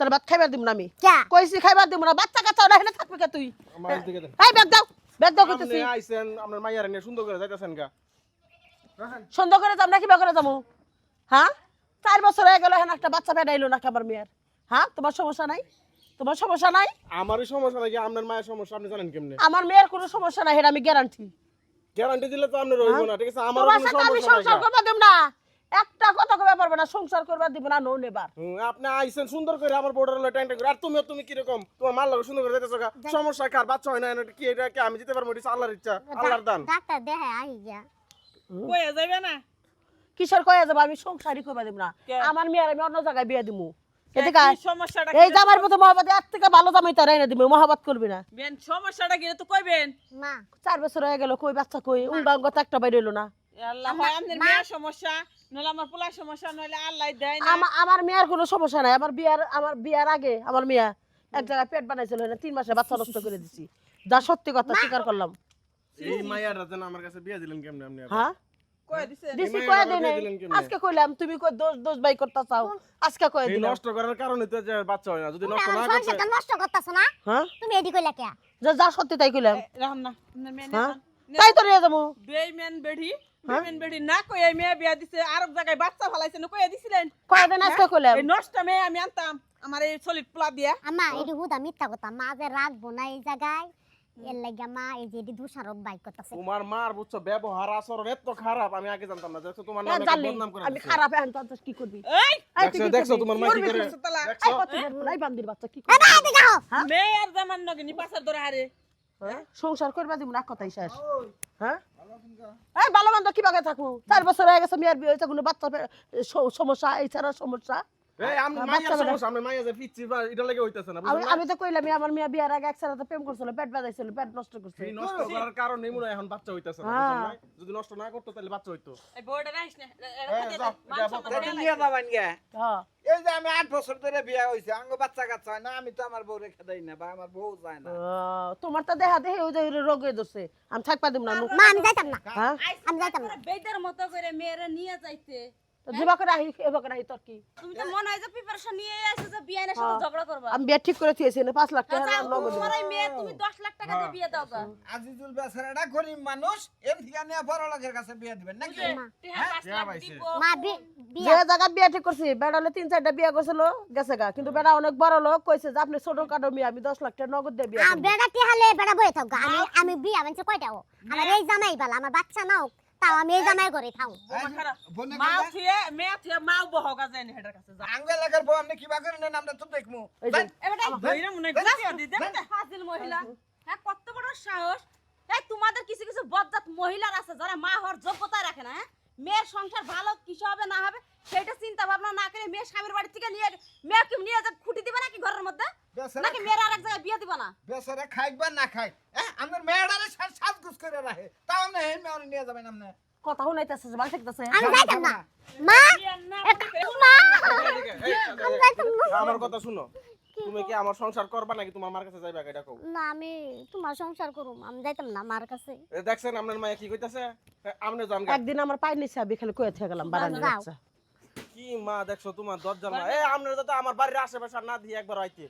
তোর ভাত খাইবার দিব না আমি কইছি খাইবার দিব না বাচ্চা কাচ্চা ওরা এখানে থাকবে কে তুই এই ব্যাগ দাও কইতেছি আপনি আইছেন আপনার মাইয়ার নিয়ে সুন্দর করে যাইতাছেন গা সুন্দর করে যাম না কিবা করে যাবো হ্যাঁ 4 বছর হয়ে গেল এখন একটা বাচ্চা পেটাইলো না আমার মেয়ের হ্যাঁ তোমার সমস্যা নাই আমারই সমস্যা নাকি আপনার মায়ের সমস্যা আপনি জানেন কেমনে আমার মেয়ের কোনো সমস্যা নাই এটা আমি গ্যারান্টি দিলে তো আপনি রইব না ঠিক আছে আমার কোনো আমি সমস্যা সংসার নাই করবা দেব না একটা কথা কইবা পারবে না সংসার করবা দিব না নো নেবার আপনি আইছেন সুন্দর করে আমার বর্ডার হলো ট্যাং করে আর তুমি কি রকম তোমার মাল লাগে সুন্দর করে যাইতেছো গা সমস্যা কার বাচ্চা হয় না এটা কি এটা কি আমি দিতে পারবো এটা আল্লাহর ইচ্ছা আল্লাহর দান ডাক্তার দেখে আই যা কইয়া যাবে না কিশোর কইয়া যাব আমি সংসারই করবা দেব না আমার মেয়ের আমি অন্য জায়গায় বিয়ে দিমু এদিকে সমস্যাটা এই জামার মতো মহব্বত এর থেকে ভালো জামাই তো রাইনা দিমু মহব্বত করবি না বেন সমস্যাটা কি তো কইবেন মা 4 বছর হয়ে গেল কই বাচ্চা কই উঙ্গা উঙ্গা একটা বাইরে হলো না আল্লাহ হয় আমাদের মেয়ের সমস্যা নলে আমার পোলার সমস্যা নলে আল্লাহ দেয় না আমার মেয়ের কোনো সমস্যা নাই আমার বিয়ার আগে আমার মেয়ে এক জায়গায় পেট বানাইছিল না 3 মাসে বাচ্চা নষ্ট করে দিছি যা সত্যি কথা স্বীকার করলাম এই মাইয়ারা যেন আমার কাছে বিয়ে দিলেন কেমনে আপনি হ্যাঁ কই দিছে দিছি কই দেই নাই আজকে কইলাম তুমি কই দোষ বাই করতা চাও আজকে কই এই দিলাম নষ্ট করার কারণে তো যে বাচ্চা হয় না যদি নষ্ট না সংসারটা করতে নষ্ট করতেছ না হ্যাঁ তুমি এডি কইলা কে যা সত্যি তাই কইলাম রাম না আপনার মেয়ে হ্যাঁ না তাই তো নিয়ে যাবো বেইমান বেড়ি না কই এই মেয়ে বিয়া দিছে আর এক জায়গায় বাচ্চা ফলাইছে না কইয়া দিছিলেন কয়দিন আজকে কইলাম এই নষ্ট মেয়ে আমি আনতাম আমার এই সলিড পোলা দিয়া আমা এডি হুদা মিথ্যা কথা মা যে রাখবো না এই জায়গায় এর লাগা মা এই যে এডি দোষারোপ বাই করতেছে তোমার মার বুঝছো ব্যবহার আচরণ এত খারাপ আমি আগে জানতাম না দেখছো তোমার নামে জানলি বদনাম করে আমি খারাপ এখন তো কি করবি এই দেখছো তোমার মা কি করে এই কত নাই বান্দির বাচ্চা কি করবি এদিকে আও মেয়ে আর জামান নগিনি পাছার ধরে হারে সংসার করবা দিব না কথাই শেষ হ্যাঁ এই ভালো মন্দ কিভাবে থাকবো 4 বছর হয়ে গেছে মেয়ের বিয়ে হইছে কোনো বাচ্চা সমস্যা এই ছাড়া সমস্যা এই আমি মাইয়ার সমস্যা আমি মাইয়া যে পিচ্ছি বা এটা লাগে হইতাছে না আমি তো কইলাম আমার মেয়ে বিয়ার আগে একসাথে তো প্রেম করছিল পেট বাজাইছিল পেট নষ্ট করছে এই নষ্ট করার কারণে মনে হয় এখন বাচ্চা হইতাছে না বুঝছেন না যদি নষ্ট না করতে তাহলে বাচ্চা হইতো এই বড়টা রাইস না নিয়ে যাবেন গে হ্যাঁ এই যে আমি 8 বছর ধরে বিয়ে হইছে আঙ্গ বাচ্চা কাচ্চা হয় না আমি তো আমার বউ রেখে দেই না বা আমার বউ যায় না তোমার তো দেখা দেখে ওই যে রোগ হয়ে ধরছে আমি থাকবা দিব না মা আমি যাইতাম না হ্যাঁ আমি যাইতাম না বেদের মতো করে মেয়েরা নিয়ে যাইতে জীবা করে আহি এবা করে আহি তোর কি তুমি তো মনে হয় যে প্রিপারেশন নিয়ে আইছো যে বিয়ানের সাথে ঝগড়া করবা আমি বিয়ে ঠিক করে দিয়েছি না 5 লাখ টাকা নগদ তোমার এই মেয়ে তুমি 10 লাখ টাকা দিয়ে বিয়ে দাও গা আজিজুল বেচারাটা গরিব মানুষ এর থেকে নিয়ে বড় লোকের কাছে বিয়ে দিবেন নাকি টিহা 5 লাখ দিব মা যে বিয়া জায়গা বিয়ে ঠিক করছি বেড়া হলে 3-4টা বিয়ে করছিল গেছে গা কিন্তু বেড়া অনেক বড় লোক কইছে যে আপনি ছোট কাটো মেয়ে আমি 10 লাখ টাকা নগদ দিয়ে বিয়ে করব বেড়া টিহালে বেড়া বই থাক আমি বিয়া মানে কয়টা ও আমার এই জামাই বালা আমার বাচ্চা নাও তাও আমি এই জামাই করে থাও মা থিয়ে মেয়ে থিয়ে মাও বহগা যায় না হেডার কাছে যা আঙ্গ এলাকার বউ আপনি কিবা করে নেন আমরা তো দেখমু এই যে এবারে ধইরা মনে গিয়া দি দে ফাজিল মহিলা হ্যাঁ কত বড় সাহস এই তোমাদের কিছু কিছু বজ্জাত মহিলার আছে যারা মা হওয়ার যোগ্যতা রাখে না হ্যাঁ মেয়ের সংসার ভালো কিছু হবে না হবে সেটা চিন্তা ভাবনা না করে মেয়ে স্বামীর বাড়ি থেকে নিয়ে মেয়ে কি নিয়ে যা খুঁটি দিবে নাকি ঘরের মধ্যে নাকি মেয়ের আরেক জায়গায় বিয়ে দিবা না বেচারা খাইবা না খাই আমার মেয়েটারে সাজগুজ করে রাখে তাও না এই মেয়ে নিয়ে যাবেন আপনি কথা শুনাইতেছে যে ভালো থাকতেছে আমি যাইতাম না মা মা আমি যাইতাম না আমার কথা শুনো তুমি কি আমার সংসার করবা নাকি তোমার মার কাছে যাইবা এটা কও না আমি তোমার সংসার করুম আমি যাইতাম না মার কাছে দেখছেন আপনার মায়া কি কইতাছে আপনি জান গা একদিন আমার পাই নিছে আমি খালি কইতে গেলাম বারান্দার বাচ্চা কি মা দেখছো তোমার দরজা মা এই আপনার যাতে আমার বাড়ির আশেপাশে না দিয়ে একবার আইতে